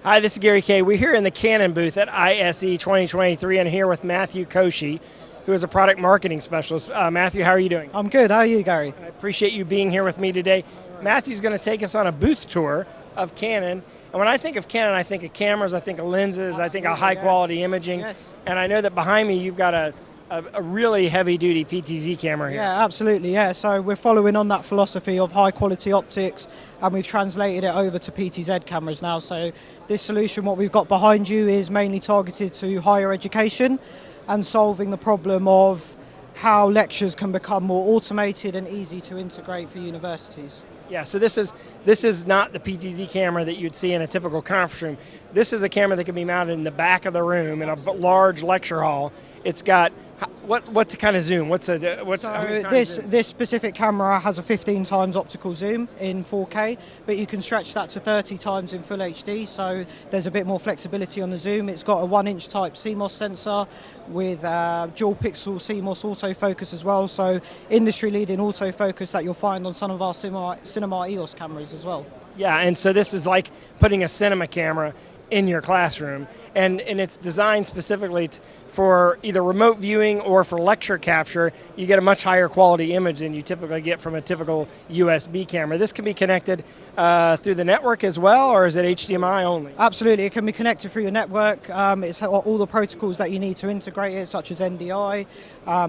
Hi, this is Gary Kayye. We're here in the Canon booth at ISE 2023 and here with Matthew Koshy, who is a product marketing specialist. Matthew, how are you doing? I'm good. How are you, Gary? I appreciate you being here with me today. Matthew's going to take us on a booth tour of Canon. And when I think of Canon, I think of cameras, I think of lenses, I think of high-quality imaging. Yes. And I know that behind me you've got a really heavy-duty PTZ camera here. Yeah, absolutely. Yeah, so we're following on that philosophy of high-quality optics, and we've translated it over to PTZ cameras now. So this solution, what we've got behind you, is mainly targeted to higher education and solving the problem of how lectures can become more automated and easy to integrate for universities. Yeah, so this is not the PTZ camera that you'd see in a typical conference room. This is a camera that can be mounted in the back of the room in a large lecture hall. It's got what kind of zoom? How many times zoom? This specific camera has a 15 times optical zoom in 4K, but you can stretch that to 30 times in full HD, so there's a bit more flexibility on the zoom. It's got a 1-inch type CMOS sensor with dual pixel CMOS autofocus as well, so industry-leading autofocus that you'll find on some of our cinema EOS cameras as well. Yeah, and so this is like putting a cinema camera in your classroom, and it's designed specifically for either remote viewing or for lecture capture. You get a much higher quality image than you typically get from a typical USB camera. This can be connected through the network as well, or is it HDMI only? Absolutely, it can be connected through your network. It's got all the protocols that you need to integrate it, such as NDI,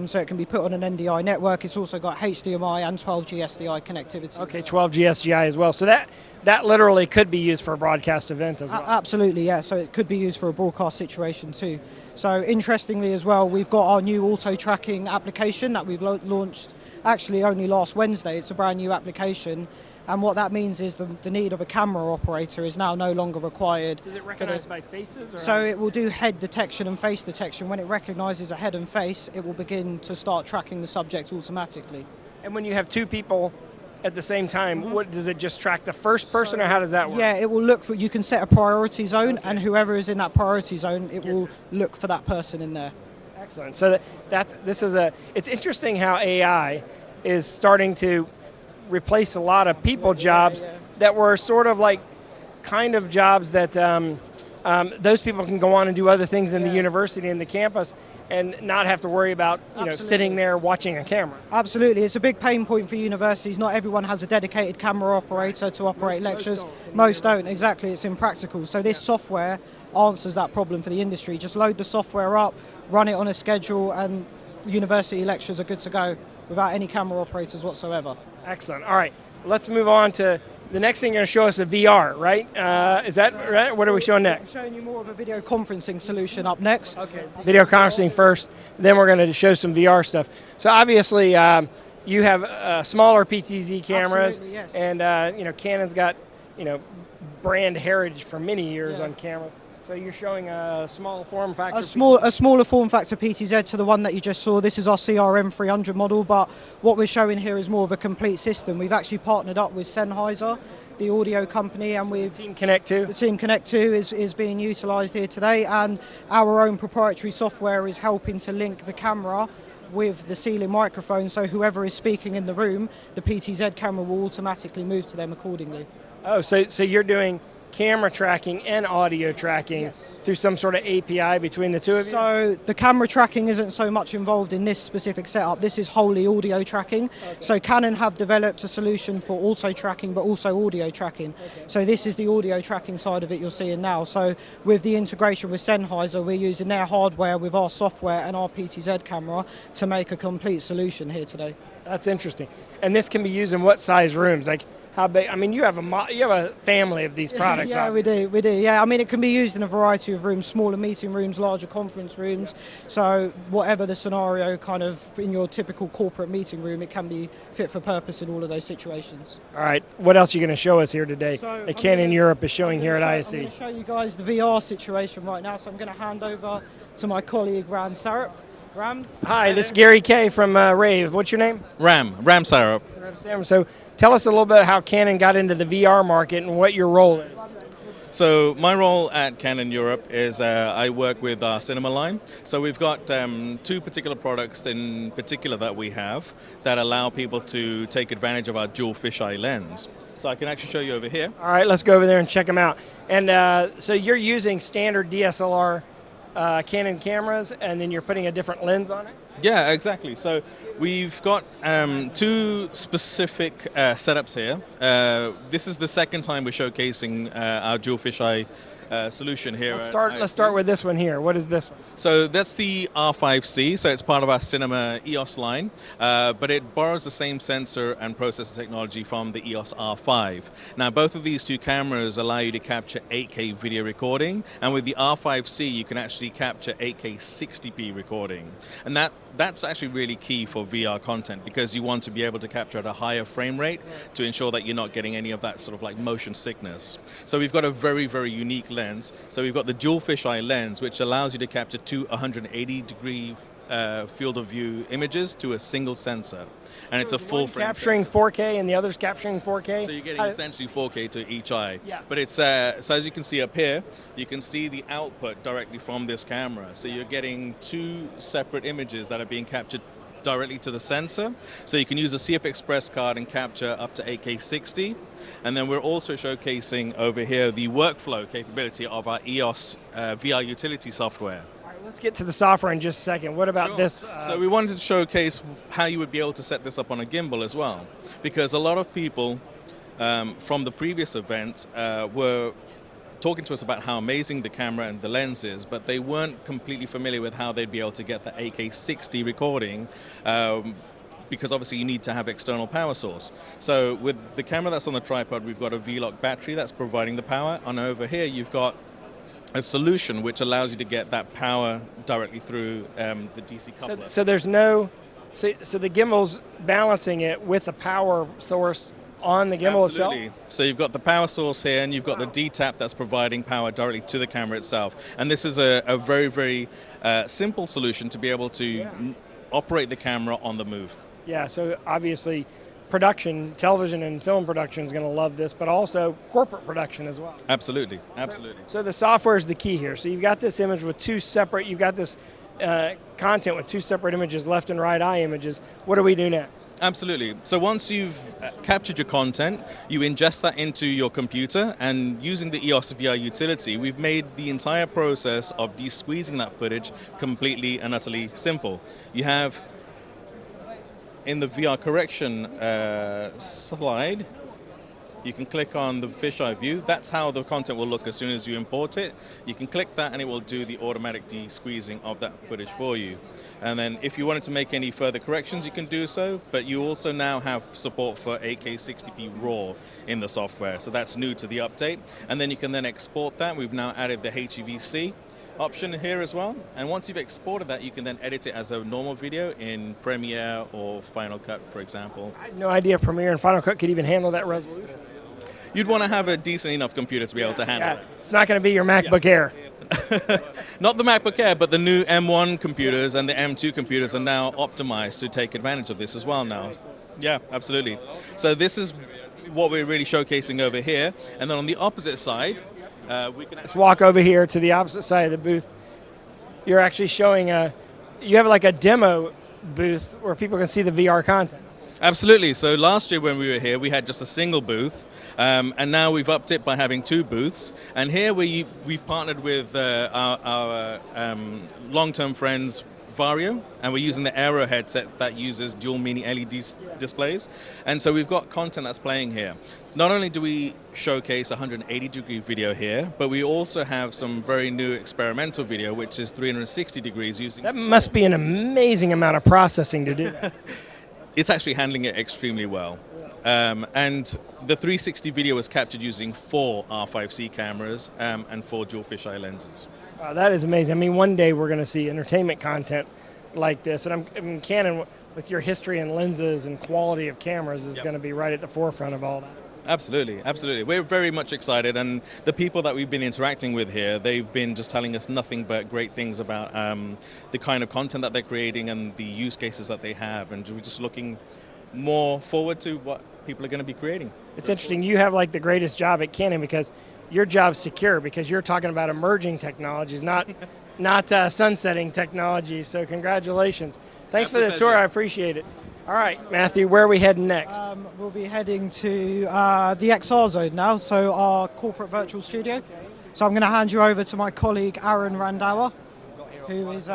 so it can be put on an NDI network. It's also got HDMI and 12G SDI connectivity. Okay, 12G SDI as well. So that literally could be used for a broadcast event as well. Absolutely, yeah. So it could be used for a broadcast situation too. So interestingly as well, we've got our new auto tracking application that we've launched actually only last Wednesday. It's a brand new application. And what that means is the need of a camera operator is now no longer required. Does it recognize by faces? Or so it will do head detection and face detection. When it recognizes a head and face, it will begin to start tracking the subject automatically. And when you have two people at the same time, what does it just track the first person, or how does that work? Yeah, it will look for, you can set a priority zone, and whoever is in that priority zone, it will look for that person in there. Excellent. So it's interesting how AI is starting to replace a lot of people jobs that were sort of like kind of jobs that those people can go on and do other things in the university and the campus and not have to worry about sitting there watching a camera. Absolutely, it's a big pain point for universities. Not everyone has a dedicated camera operator to operate lectures. Most don't, exactly, it's impractical. So this software answers that problem for the industry. Just load the software up, run it on a schedule, and university lectures are good to go without any camera operators whatsoever. Excellent. All right, let's move on to the next thing. You're going to show us a VR, right? Is that right? What are we showing next? I'm showing you more of a video conferencing solution up next. Okay. Video conferencing first, then we're going to show some VR stuff. So obviously, you have smaller PTZ cameras, yes. And Canon's got brand heritage for many years on cameras. So you're showing a small form factor? A smaller form factor PTZ to the one that you just saw. This is our CRM 300 model, but what we're showing here is more of a complete system. We've actually partnered up with Sennheiser, the audio company, and we've... Team Connect 2? The Team Connect 2 is being utilised here today, and our own proprietary software is helping to link the camera with the ceiling microphone, so whoever is speaking in the room, the PTZ camera will automatically move to them accordingly. Oh, so you're doing camera tracking and audio tracking through some sort of API between the two of you? So the camera tracking isn't so much involved in this specific setup. This is wholly audio tracking. Okay. So Canon have developed a solution for auto tracking but also audio tracking. Okay. So this is the audio tracking side of it you're seeing now. So with the integration with Sennheiser, we're using their hardware with our software and our PTZ camera to make a complete solution here today. That's interesting. And this can be used in what size rooms? Like how big? I mean, you have a family of these products. Yeah, we do. Yeah, I mean, it can be used in a variety of rooms: smaller meeting rooms, larger conference rooms. So whatever the scenario, kind of in your typical corporate meeting room, it can be fit for purpose in all of those situations. All right. What else are you going to show us here today? So that Canon Europe is showing here at ISE. I'm going to show you guys the VR situation right now. So I'm going to hand over to my colleague Ram Sarup. Ram? Hi, this is Gary Kayye from Rave. What's your name? Ram Sarup. So tell us a little bit how Canon got into the VR market and what your role is. So my role at Canon Europe is I work with our cinema line. So we've got two particular products in particular that we have that allow people to take advantage of our dual fisheye lens. So I can actually show you over here. All right, let's go over there and check them out. And so you're using standard DSLR Canon cameras, and then you're putting a different lens on it? Yeah, exactly. So we've got two specific setups here. This is the second time we're showcasing our dual fisheye solution here. Let's at start with this one here. What is this one? So that's the R5C, so it's part of our Cinema EOS line, but it borrows the same sensor and processor technology from the EOS R5. Now both of these two cameras allow you to capture 8K video recording, and with the R5C you can actually capture 8K 60p recording. And that's actually really key for VR content, because you want to be able to capture at a higher frame rate to ensure that you're not getting any of that sort of like motion sickness. So we've got a very, very unique lens. So we've got the dual fisheye lens, which allows you to capture two 180-degree field of view images to a single sensor, and it's a full frame capturing 4K and the other's capturing 4K. So you're getting essentially 4K to each eye. Yeah. But it's so as you can see up here, you can see the output directly from this camera. So you're getting two separate images that are being captured directly to the sensor. So you can use a CF Express card and capture up to 8K 60. And then we're also showcasing over here the workflow capability of our EOS VR utility software. Let's get to the software in just a second. What about this? So we wanted to showcase how you would be able to set this up on a gimbal as well, because a lot of people from the previous event were talking to us about how amazing the camera and the lens is, but they weren't completely familiar with how they'd be able to get the 8K 60 recording, because obviously you need to have external power source. So with the camera that's on the tripod, we've got a V-Lock battery that's providing the power, and over here you've got a solution which allows you to get that power directly through the DC coupler. So there's no, so the gimbal's balancing it with a power source on the gimbal Absolutely. itself? So you've got the power source here, and you've got the D-tap that's providing power directly to the camera itself. And this is a very, very simple solution to be able to operate the camera on the move. Yeah, so obviously production, television and film production is going to love this, but also corporate production as well. Absolutely, absolutely. So the software is the key here. So you've got this image with you've got this content with two separate images, left and right eye images. What do we do next? Absolutely. So once you've captured your content, you ingest that into your computer, and using the EOS VR utility, we've made the entire process of de-squeezing that footage completely and utterly simple. You have, in the VR correction slide, you can click on the fisheye view. That's how the content will look as soon as you import it. You can click that and it will do the automatic de-squeezing of that footage for you. And then if you wanted to make any further corrections, you can do so, but you also now have support for 8K 60p RAW in the software. So that's new to the update. And then you can then export that. We've now added the HEVC option here as well, and once you've exported that, you can then edit it as a normal video in Premiere or Final Cut, for example. I had no idea Premiere and Final Cut could even handle that resolution. You'd want to have a decent enough computer to be able to handle it. It's not going to be your MacBook Air. Not the MacBook Air, but the new M1 computers and the M2 computers are now optimized to take advantage of this as well now. Yeah, absolutely. So this is what we're really showcasing over here, and then on the opposite side, we can Let's walk over here to the opposite side of the booth. You're actually showing you have like a demo booth where people can see the VR content. Absolutely. So last year when we were here, we had just a single booth, and now we've upped it by having two booths. And here we've partnered with our long-term friends, Vario, and we're using the Aero headset that uses dual mini LED displays. And so we've got content that's playing here. Not only do we showcase 180-degree video here, but we also have some very new experimental video, which is 360 degrees using... That must be an amazing amount of processing to do that. It's actually handling it extremely well. And the 360 video was captured using 4 R5C cameras and 4 dual fisheye lenses. Wow, that is amazing. I mean, one day we're going to see entertainment content like this. And I mean, Canon, with your history and lenses and quality of cameras, is going to be right at the forefront of all that. Absolutely, absolutely. We're very much excited, and the people that we've been interacting with here, they've been just telling us nothing but great things about the kind of content that they're creating and the use cases that they have, and we're just looking more forward to what people are going to be creating. It's interesting. You have like the greatest job at Canon because your job's secure, because you're talking about emerging technologies, not sunsetting technology. So congratulations. Thanks for the tour. I appreciate it. All right, Matthew, where are we heading next? We'll be heading to the XR zone now, so our corporate virtual studio. So I'm going to hand you over to my colleague Aaron Randauer, who is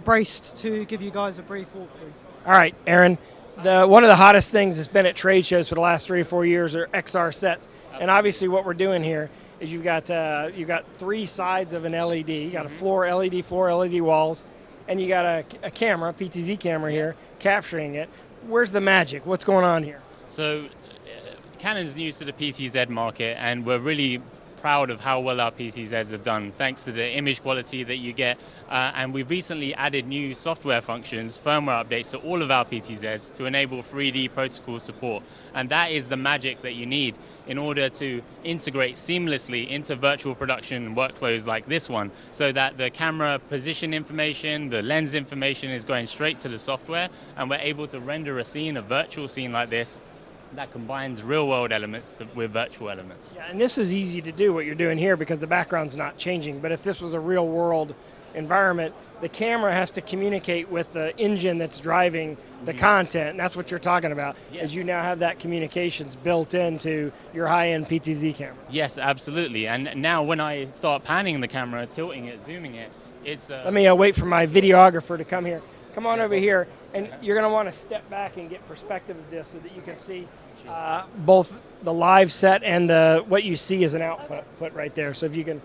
braced to give you guys a brief walkthrough. All right, Aaron. One of the hottest things that's been at trade shows for the last 3 or 4 years are XR sets. And obviously what we're doing here is you've got 3 sides of an LED. You got a floor, LED walls, and you got a camera, PTZ camera here, capturing it. Where's the magic? What's going on here? So Canon's new to the PTZ market, and we're really proud of how well our PTZs have done, thanks to the image quality that you get. And we've recently added new software functions, firmware updates to all of our PTZs to enable 3D protocol support. And that is the magic that you need in order to integrate seamlessly into virtual production workflows like this one, so that the camera position information, the lens information is going straight to the software, and we're able to render a scene, a virtual scene like this, that combines real-world elements with virtual elements. Yeah, and this is easy to do, what you're doing here, because the background's not changing. But if this was a real-world environment, the camera has to communicate with the engine that's driving the content. And that's what you're talking about, is you now have that communications built into your high-end PTZ camera. Yes, absolutely. And now when I start panning the camera, tilting it, zooming it, it's... Let me wait for my videographer to come here. Come on over here, and you're going to want to step back and get perspective of this so that you can see both the live set and what you see as an output right there. So if you can,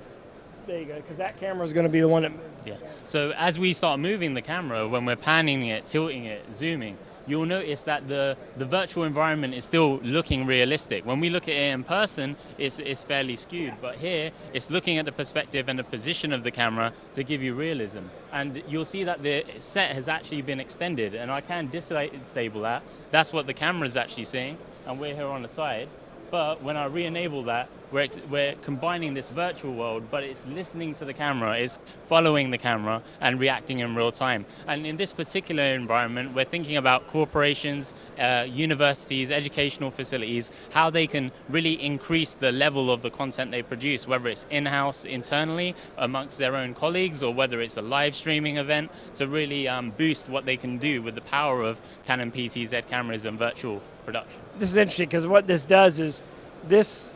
there you go, because that camera is going to be the one that moves. Yeah. So as we start moving the camera, when we're panning it, tilting it, zooming, you'll notice that the virtual environment is still looking realistic. When we look at it in person, it's fairly skewed, but here it's looking at the perspective and the position of the camera to give you realism. And you'll see that the set has actually been extended, and I can disable that. That's what the camera is actually seeing, and we're here on the side. But when I re-enable that, we're combining this virtual world, but it's listening to the camera, it's following the camera and reacting in real time. And in this particular environment, we're thinking about corporations, universities, educational facilities, how they can really increase the level of the content they produce, whether it's in-house, internally, amongst their own colleagues, or whether it's a live streaming event, to really boost what they can do with the power of Canon PTZ cameras and virtual production. This is interesting, because what this does is this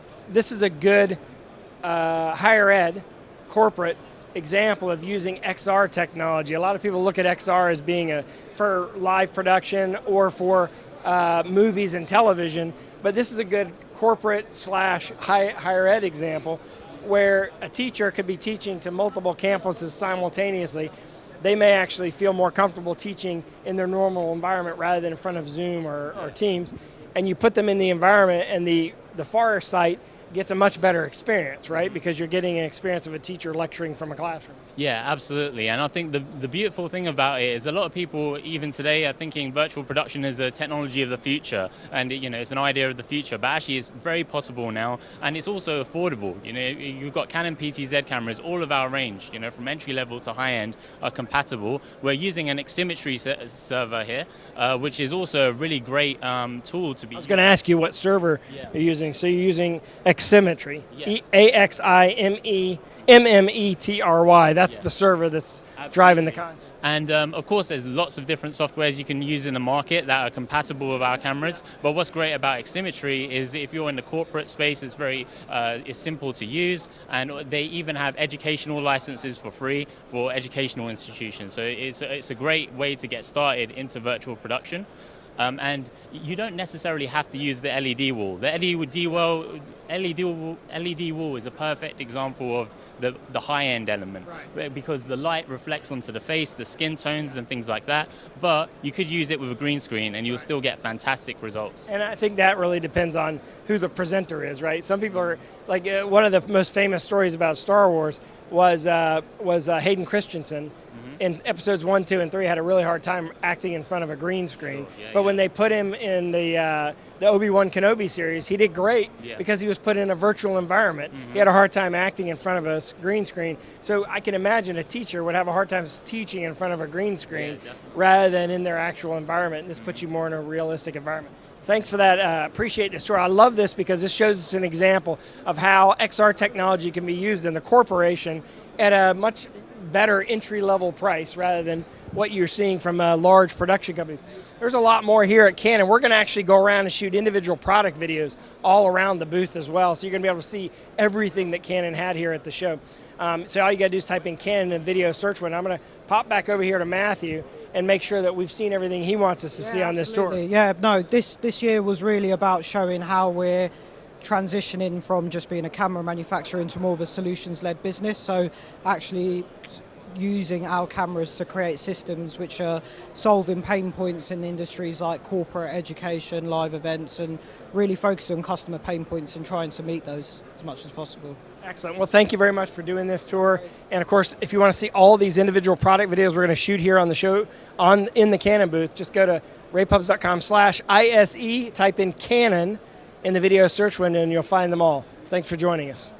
is a good higher ed corporate example of using XR technology. A lot of people look at XR as being for live production or for movies and television, but this is a good corporate / higher ed example where a teacher could be teaching to multiple campuses simultaneously. They may actually feel more comfortable teaching in their normal environment rather than in front of Zoom or Teams. And you put them in the environment, and the far site gets a much better experience, right? Because you're getting an experience of a teacher lecturing from a classroom. Yeah, absolutely. And I think the beautiful thing about it is a lot of people, even today, are thinking virtual production is a technology of the future, and it's an idea of the future. But actually, it's very possible now, and it's also affordable. You've got Canon PTZ cameras, all of our range, from entry level to high end, are compatible. We're using an Oximetry server here, which is also a really great tool to be. I was going to ask you what server you're using. So you're using Oximetry, yes. AXIMEMETRY. That's the server that's driving the content. And of course, there's lots of different softwares you can use in the market that are compatible with our cameras. But what's great about Oximetry is if you're in the corporate space, it's it's simple to use, and they even have educational licenses for free for educational institutions. So it's a great way to get started into virtual production. And you don't necessarily have to use the LED wall. The LED wall is a perfect example of the high-end element, right? Because the light reflects onto the face, the skin tones and things like that, but you could use it with a green screen and you'll still get fantastic results. And I think that really depends on who the presenter is, right? Some people are, like one of the most famous stories about Star Wars was Hayden Christensen. In episodes 1, 2, and 3, had a really hard time acting in front of a green screen. Sure, but when they put him in the Obi-Wan Kenobi series, he did great because he was put in a virtual environment. He had a hard time acting in front of a green screen. So I can imagine a teacher would have a hard time teaching in front of a green screen rather than in their actual environment. And this puts you more in a realistic environment. Thanks for that. Appreciate this story. I love this because this shows us an example of how XR technology can be used in the corporation at a much better entry-level price rather than what you're seeing from large production companies. There's a lot more here at Canon. We're going to actually go around and shoot individual product videos all around the booth as well. So you're going to be able to see everything that Canon had here at the show. So all you got to do is type in Canon in the video search window. I'm going to pop back over here to Matthew and make sure that we've seen everything he wants us to see on this tour. Yeah, no, this year was really about showing how we're transitioning from just being a camera manufacturer into more of a solutions-led business. So actually using our cameras to create systems which are solving pain points in industries like corporate, education, live events, and really focusing on customer pain points and trying to meet those as much as possible. Excellent. Well, thank you very much for doing this tour. And of course, if you want to see all these individual product videos we're going to shoot here on the show in the Canon booth, just go to raypubs.com/ISE, type in Canon in the video search window, and you'll find them all. Thanks for joining us.